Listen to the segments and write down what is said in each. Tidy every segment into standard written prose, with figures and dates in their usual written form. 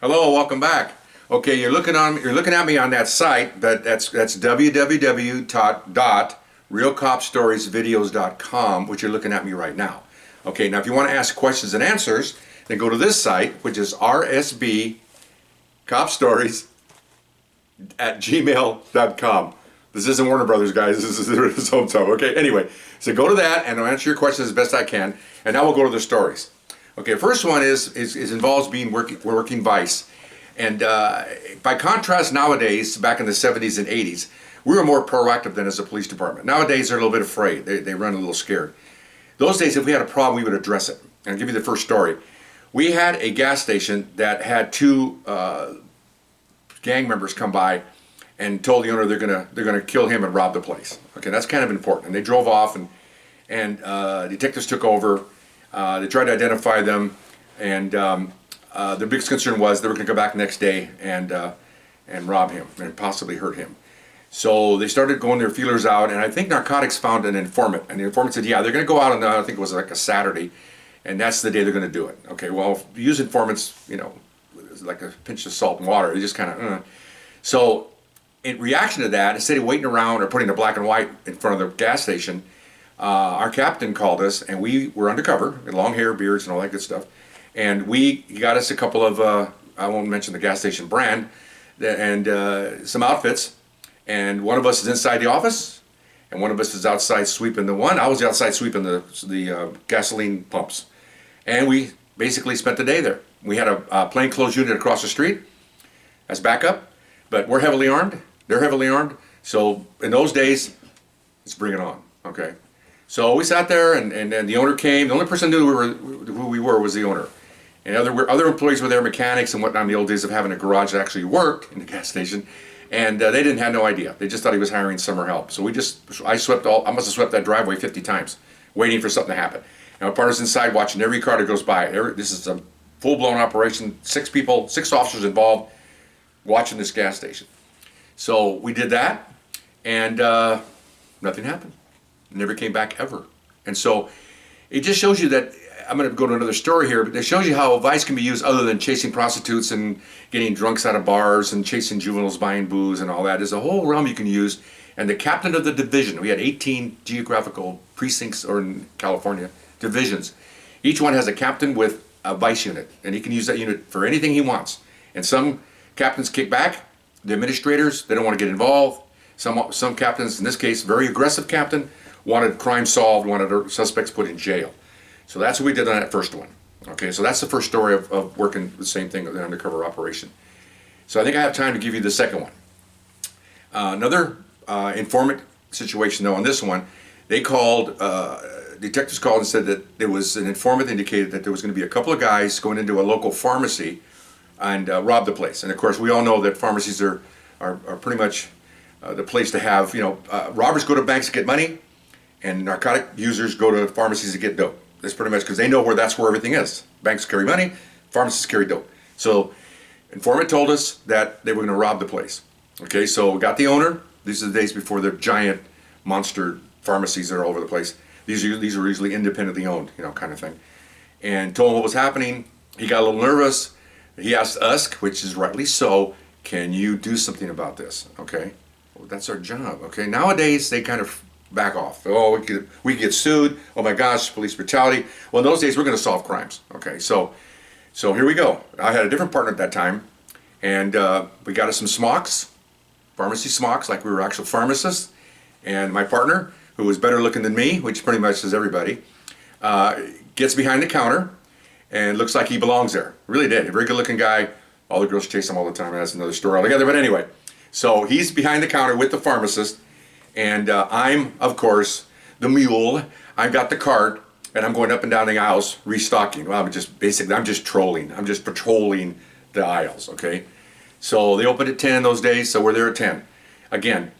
Hello, welcome back. Okay, you're looking at me on that site, but that's www.realcopstoriesvideos.com, which you're looking at me right now. Okay, now if you want to ask questions and answers, then go to this site, which is RSMcopstories@gmail.com. This isn't Warner Brothers, guys. This is his hometown. Okay, anyway, so go to that and I'll answer your questions as best I can. And now we'll go to the stories. Okay, first one involves working vice. And by contrast, nowadays, back in the 70s and 80s, we were more proactive than as a police department. Nowadays, they're a little bit afraid. They run a little scared. Those days, if we had a problem, we would address it. And I'll give you the first story. We had a gas station that had two gang members come by and told the owner they're gonna kill him and rob the place. Okay, that's kind of important. And they drove off, and detectives took over. They tried to identify them, and their biggest concern was they were going to go back next day and rob him and possibly hurt him. So they started going their feelers out, and I think narcotics found an informant, and the informant said, yeah, they're going to go out on, I think it was like a Saturday, and that's the day they're going to do it. Okay, well, if you use informants, you know, like a pinch of salt and water, they just kind of, So in reaction to that, instead of waiting around or putting the black and white in front of the gas station, our captain called us, and we were undercover, with long hair, beards, and all that good stuff. And he got us a couple of, I won't mention the gas station brand, and some outfits. And one of us is inside the office, and one of us is outside sweeping the one. I was outside sweeping the gasoline pumps. And we basically spent the day there. We had a plainclothes unit across the street as backup, but we're heavily armed. They're heavily armed. So in those days, let's bring it on, okay? So we sat there, and the owner came. The only person who knew who we were was the owner. And other employees were there, mechanics and whatnot, in the old days of having a garage that actually worked in the gas station. And they didn't have no idea. They just thought he was hiring summer help. So I must have swept that driveway 50 times, waiting for something to happen. And my partner's inside watching every car that goes by. This is a full-blown operation, 6 officers involved, watching this gas station. So we did that, and nothing happened. Never came back ever. And so it just shows you that, I'm going to go to another story here, but it shows you how vice can be used other than chasing prostitutes and getting drunks out of bars and chasing juveniles buying booze and all that. There's a whole realm you can use. And the captain of the division, we had 18 geographical precincts, or in California, divisions. Each one has a captain with a vice unit, and he can use that unit for anything he wants. And some captains kick back. The administrators, they don't want to get involved. Some captains, in this case, very aggressive captain, wanted crime solved, wanted suspects put in jail. So that's what we did on that first one. Okay, so that's the first story of working the same thing with an undercover operation. So I think I have time to give you the second one. Another informant situation, though, on this one, detectives called and said that there was an informant that indicated that there was going to be a couple of guys going into a local pharmacy and rob the place. And of course, we all know that pharmacies are pretty much the place to have, robbers go to banks to get money, and narcotic users go to pharmacies to get dope. That's pretty much because they know that's where everything is. Banks carry money, pharmacists carry dope. So informant told us that they were going to rob the place. Okay, so we got the owner. These are the days before the giant monster pharmacies that are all over the place. These are usually independently owned, kind of thing. And told him what was happening. He got a little nervous. He asked us, which is rightly so, can you do something about this? Okay, well, that's our job. Okay, nowadays they kind of back off. Oh, we could get sued. Oh my gosh, police brutality. Well, in those days, we're going to solve crimes. Okay, so here we go. I had a different partner at that time, and we got us some smocks, pharmacy smocks, like we were actual pharmacists. And my partner, who was better looking than me, which pretty much is everybody, gets behind the counter and looks like he belongs there. Really did. A very good looking guy. All the girls chase him all the time. That's another story altogether. But anyway, so he's behind the counter with the pharmacist. And I'm, of course, the mule. I've got the cart, and I'm going up and down the aisles restocking. Well, I'm just trolling. I'm just patrolling the aisles, okay? So they opened at 10 in those days, so we're there at 10. Again,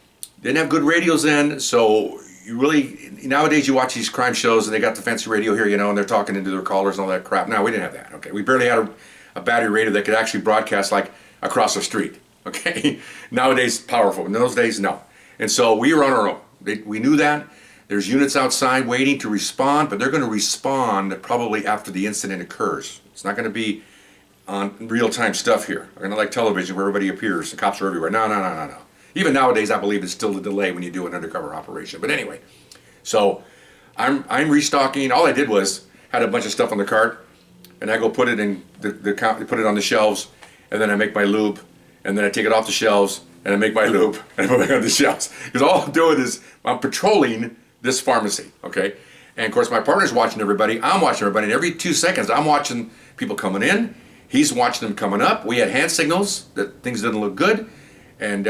didn't have good radios then, so nowadays you watch these crime shows, and they got the fancy radio here, and they're talking into their callers and all that crap. No, we didn't have that, okay? We barely had a battery radio that could actually broadcast, like, across the street, okay? Nowadays, powerful. In those days, no. And so we were on our own. We knew that. There's units outside waiting to respond, but they're going to respond probably after the incident occurs. It's not going to be on real-time stuff here. I'm not like television where everybody appears, the cops are everywhere. No, no, no, no, no. Even nowadays, I believe it's still a delay when you do an undercover operation. But anyway, so I'm restocking. All I did was had a bunch of stuff on the cart, and I go put it in put it on the shelves, and then I make my lube, and then I take it off the shelves, and I make my lube, and I put it back on the shelves. Because all I'm doing is I'm patrolling this pharmacy, okay? And of course, my partner's watching everybody. I'm watching everybody, and every 2 seconds, I'm watching people coming in. He's watching them coming up. We had hand signals that things didn't look good, and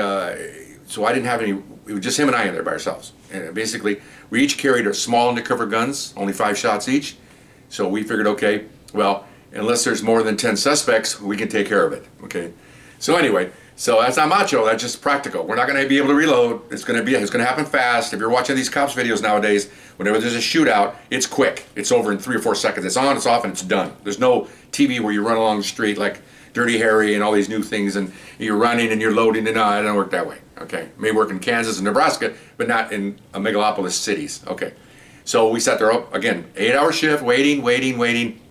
so I didn't have any. It was just him and I in there by ourselves. And basically, we each carried a small undercover guns, only 5 shots each. So we figured, okay, well, unless there's more than 10 suspects, we can take care of it. Okay. So anyway, so that's not macho. That's just practical. We're not going to be able to reload. It's going to happen fast. If you're watching these cops videos nowadays, whenever there's a shootout, it's quick. It's over in 3 or 4 seconds. It's on, it's off, and it's done. There's no TV where you run along the street like Dirty Harry and all these new things, and you're running and you're loading, and no, it doesn't work that way. Okay, it may work in Kansas and Nebraska, but not in megalopolis cities. Okay, so we sat there again, 8-hour shift, waiting,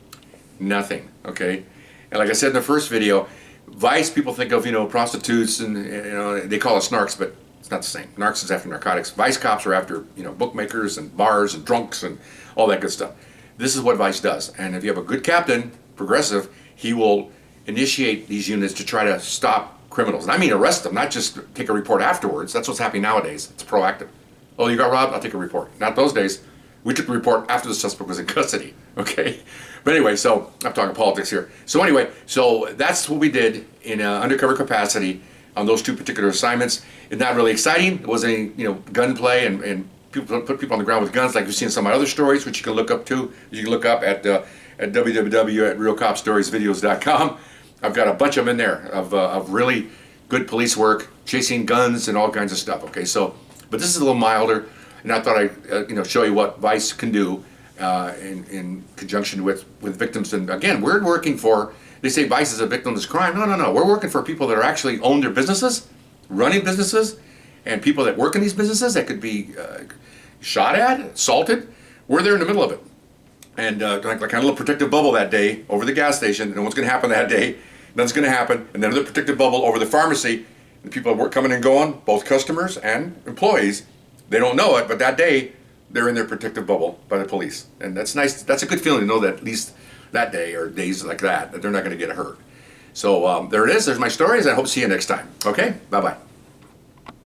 nothing. Okay, and like I said in the first video, Vice people think of prostitutes and they call it snarks, but it's not the same. Narcs is after narcotics. Vice cops are after bookmakers and bars and drunks and all that good stuff. This is what Vice does, and if you have a good captain, progressive, he will initiate these units to try to stop criminals. And I mean arrest them, not just take a report afterwards. That's what's happening nowadays. It's proactive. Oh, you got robbed? I'll take a report. Not those days. We took the report after the suspect was in custody. Okay? But anyway, so I'm talking politics here. So anyway, so that's what we did in undercover capacity on those 2 particular assignments. It's not really exciting. It wasn't any gunplay and people put people on the ground with guns like you've seen in some of my other stories, which you can look up too. You can look up at www.realcopstoriesvideos.com. I've got a bunch of them in there of really good police work, chasing guns and all kinds of stuff. Okay, so, but this is a little milder, and I thought I'd show you what Vice can do in conjunction with victims. And again, we're working for. They say Vice is a victimless crime. No. We're working for people that are actually own their businesses, running businesses, and people that work in these businesses that could be shot at, assaulted. We're there in the middle of it. And like kind of a little protective bubble that day over the gas station, and what's going to happen that day, nothing's going to happen, and then another protective bubble over the pharmacy, and people are coming and going, both customers and employees. They don't know it, but that day, they're in their protective bubble by the police. And that's nice. That's a good feeling to know that at least that day or days like that they're not going to get hurt. So there it is. There's my stories. I hope to see you next time. Okay? Bye-bye.